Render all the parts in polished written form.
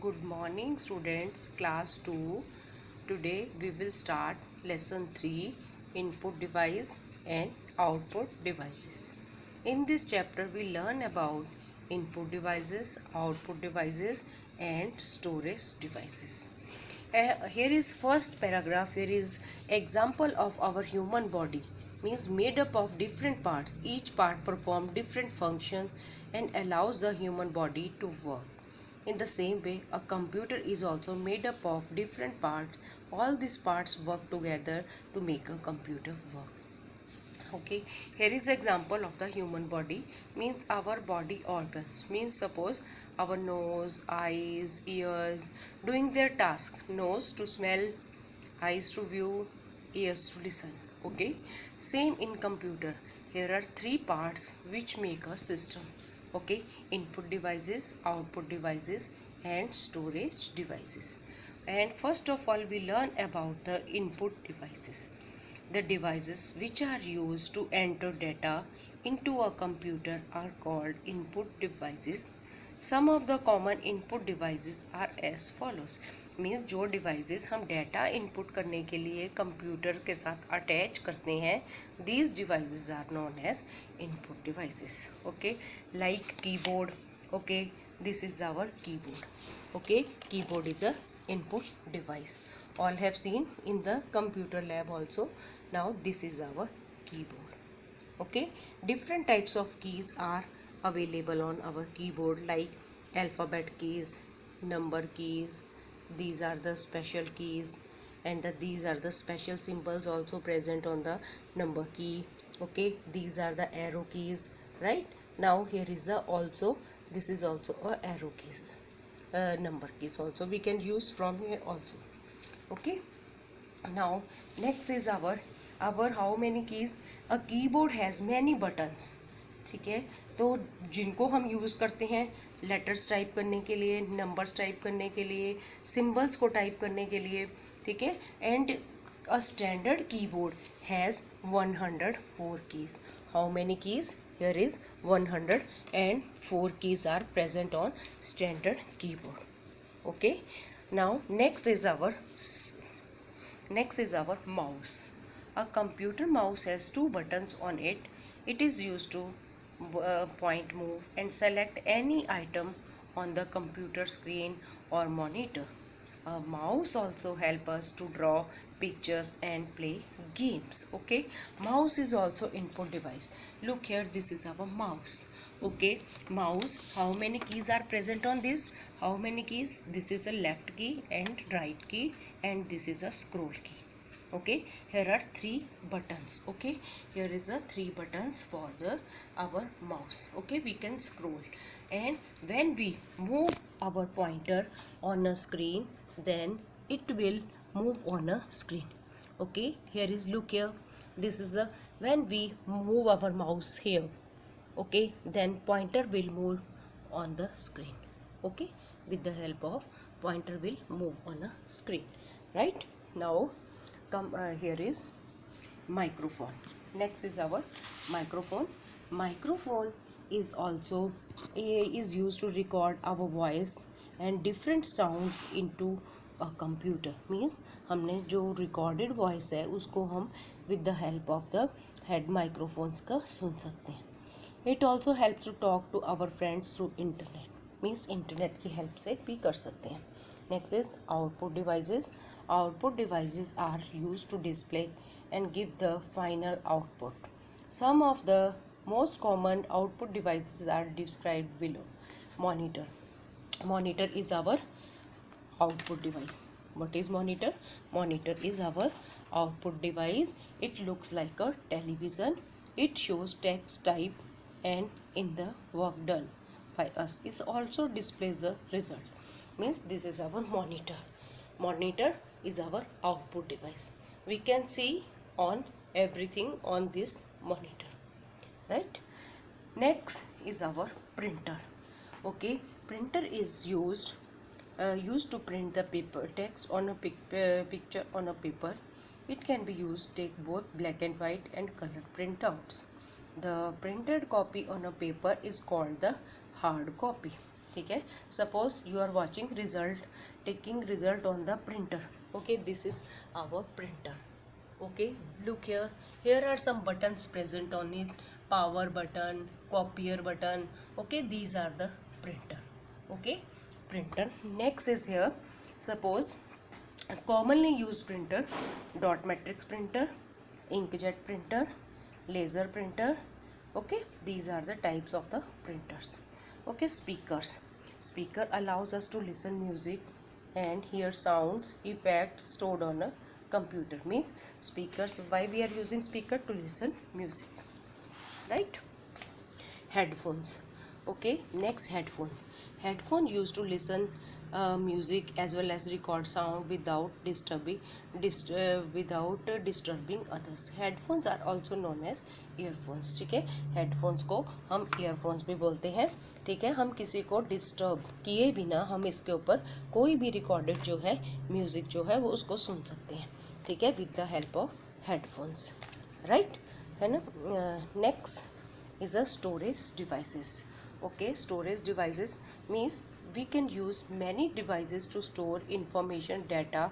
Good morning students, class 2. Today we will start lesson 3, input device and output devices. In this chapter we learn about input devices, output devices and storage devices. Here is first paragraph. Here is example of our human body, means made up of different parts. Each part perform different functions and allows the human body to work. In the same way, a computer is also made up of different parts. All these parts work together to make a computer work. Okay, here is example of the human body, means our body organs, means suppose our nose, eyes, ears doing their task. Nose to smell, eyes to view, ears to listen. Okay, same in computer. Here are three parts which make a system. Okay, input devices, output devices and storage devices. And first of all we learn about the input devices. The devices which are used to enter data into a computer are called input devices. Some of the common input devices are as follows. Means जो devices हम data input करने के लिए computer के साथ attach करते हैं, these devices are known as input devices. Okay, like keyboard. Okay, this is our keyboard. Okay, keyboard is a input device. All have seen in the computer lab also. Now this is our keyboard. Okay, different types of keys are available on our keyboard, like alphabet keys, number keys. These are the special keys, and these are the special symbols also present on the number key. Okay, these are the arrow keys, right? Now here is the also, this is also a arrow keys, number keys also we can use from here also. Okay, now next is our how many keys. A keyboard has many buttons. ठीक है, तो जिनको हम use करते हैं letters type करने के लिए, नंबर्स टाइप करने के लिए, सिंबल्स को टाइप करने के लिए. ठीक है, and a standard keyboard has 104 keys. How many keys? Here is 104 keys are present on standard keyboard. Okay, now next is our mouse. A computer mouse has two buttons on it. It is used to point, move and select any item on the computer screen or monitor. A mouse also help us to draw pictures and play games. Okay, mouse is also input device. Look here, this is our mouse. Okay, mouse, how many keys are present on this? How many keys? This is a left key and right key, and this is a scroll key. Okay, here are three buttons. Okay, here is a three buttons for our mouse. Okay, we can scroll, and when we move our pointer on a screen, then it will move on a screen. Okay, here is, look here, this is a, when we move our mouse here, okay, then pointer will move on the screen. Okay, with the help of pointer will move on a screen, right? Now come, here is microphone. Next is our microphone. Microphone is also is used to record our voice and different sounds into a computer. Means हमने जो recorded voice है उसको हम with the help of the head microphones का सुन सकते हैं. It also helps to talk to our friends through internet. Means internet की help से भी कर सकते हैं. Next is output devices. Output devices are used to display and give the final output. Some of the most common output devices are described below. Monitor. Monitor is our output device. What is monitor? Monitor is our output device. It looks like a television. It shows text type and in the work done by us. It also displays the result. Means this is our monitor. Monitor is our output device. We can see on everything on this monitor, right? Next is our printer. Okay, printer is used to print the paper text on a picture on a paper. It can be used to take both black and white and color printouts. The printed copy on a paper is called the hard copy. ठीक है. Suppose you are watching result, taking result on the printer. Okay, this is our printer. Okay, look here. Here are some buttons present on it. Power button, copier button. Okay, these are the printer. Okay, printer. Next is here. Suppose a commonly used printer: dot matrix printer, inkjet printer, laser printer. Okay, these are the types of the printers. Okay, speakers. Speaker allows us to listen music and hear sounds, effects stored on a computer. Means speakers, why we are using speaker? To listen music, right? Headphones. Okay, next, headphones. Headphone used to listen music as well as record sound without disturbing others. Headphones are also known as earphones. ठीक है, headphones को हम earphones भी बोलते हैं. ठीक है, हम किसी को डिस्टर्ब किए बिना हम इसके ऊपर कोई भी रिकॉर्डेड जो है म्यूज़िक जो है वो उसको सुन सकते हैं. ठीक है, with the help of headphones, right, है ना. Next is a storage devices. Okay, storage devices means we can use many devices to store information, data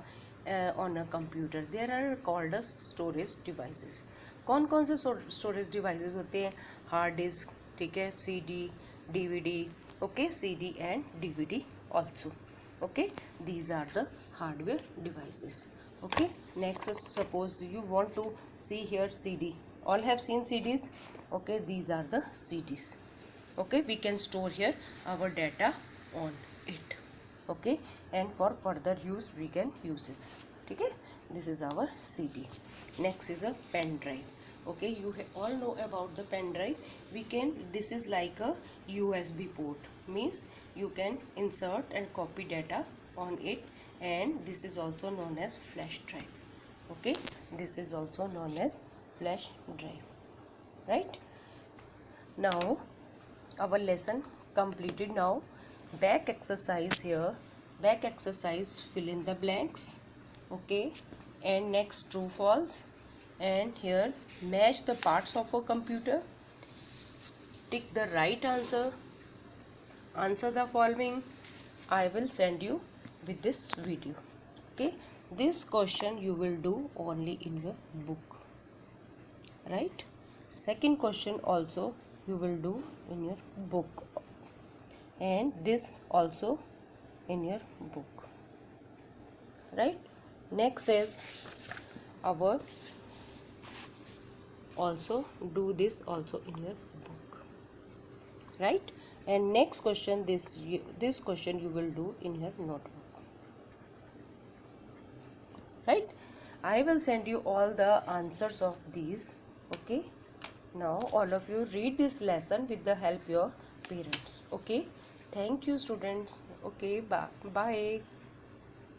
on a computer. There are called as storage devices. कौन कौन से storage devices होते हैं? Hard disk, ठीक है, CD, DVD. Okay, CD and DVD also. Okay, these are the hardware devices. Okay, next is, suppose you want to see here CD. All have seen CDs. Okay, these are the CDs. Okay, we can store here our data on it. Okay, and for further use we can use it. Okay, this is our CD. Next is a pen drive. Okay, you all know about the pen drive. This is like a USB port. Means you can insert and copy data on it, and this is also known as flash drive. Okay, this is also known as flash drive, right? Now our lesson completed. Now back exercise here. Back exercise, fill in the blanks. Okay, and next, true false, and here match the parts of a computer. Tick the right answer. Answer the following. I will send you with this video. Okay, this question you will do only in your book, right? Second question also you will do in your book, and this also in your book, right? Next is our also do this also in your book, right? And next question, this question you will do in your notebook, right? I will send you all the answers of these. Okay, now all of you read this lesson with the help of your parents. Okay, thank you students. Okay, bye.